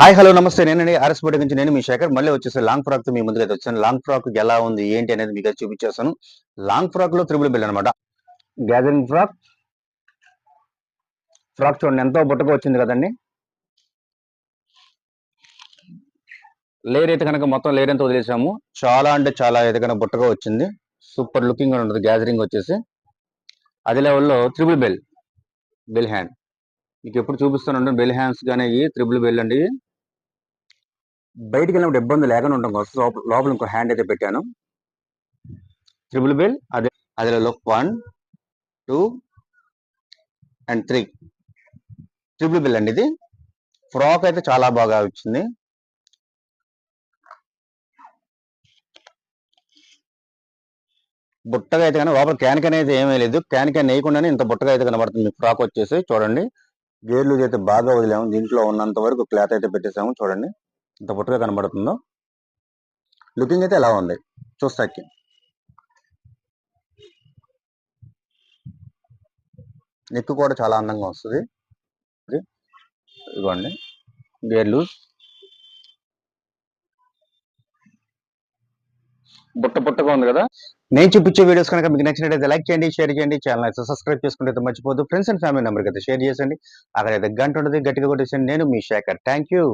Hi hello నమస్తే నేనండి RS board నుంచి నేను మీ శేఖర్ మళ్ళీ వచ్చేసి లాంగ్ ఫ్రాక్ తో మీ ముందుకు అయితే వచ్చాను. లాంగ్ ఫ్రాక్ ఎలా ఉంది ఏంటి అనేది మీకు చూపించేస్తాను. లాంగ్ ఫ్రాక్ లో త్రిబుల్ బిల్ అనమాట. గ్యాదరింగ్ ఫ్రాక్ ఫ్రాక్ చూడండి ఎంతో బుట్టగా వచ్చింది కదండి. లేయర్ అయితే కనుక మొత్తం లేయర్ అంతా వదిలేసాము. చాలా అంటే చాలా అయితే కనుక బుట్టగా వచ్చింది. సూపర్ లుకింగ్ గా ఉంటుంది గ్యాదరింగ్ వచ్చేసి. అదే లెవెల్లో త్రిబుల్ బెల్ హ్యాండ్ మీకు ఎప్పుడు చూపిస్తాను. బెల్ హ్యాండ్స్ కానీ త్రిబుల్ బెల్ అండి. బయటికి వెళ్ళినప్పుడు ఇబ్బంది లేకుండా ఉండడం కోసం లోపల ఇంకో హ్యాండ్ అయితే పెట్టాను. త్రిబుల్ బెల్ అదే లుక్ 1, 2 అండ్ 3 త్రిబుల్ బెల్ అండి. ఇది ఫ్రాక్ అయితే చాలా బాగా వచ్చింది. బుట్టగా అయితే కానీ లోపల క్యాన్ అనేది ఏమీ లేదు. క్యాన్ వేయకుండానే ఇంత బుట్టగా అయితే కనబడుతుంది. ఫ్రాక్ వచ్చేసి చూడండి. గేర్ లూజ్ అయితే బాగా వదిలాము. దీంట్లో ఉన్నంత వరకు క్లాత్ అయితే పెట్టేసాము. చూడండి ఇంత బుట్టగా కనబడుతుందో. లుకింగ్ అయితే ఎలా ఉంది చూస్తాకి. నెక్ కూడా చాలా అందంగా వస్తుంది. ఇదిగోండి గేర్ లూజ్ బుట్టగా ఉంది కదా. నేను చూపించే వీడియోస్ కనుక మీకు నచ్చినట్లయితే లైక్ చేయండి, షేర్ చేయండి, ఛానల్ అయితే సబ్స్క్రైబ్ చేసుకుంటే మర్చిపోద్దు. ఫ్రెండ్స్ అండ్ ఫ్యామిలీ నెంబర్కి అయితే షేర్ చేయండి. అక్కడైతే గంట ఉంటుంది, గట్టిగా కొట్టేసండి. నేను మీ శేఖర్. Thank you.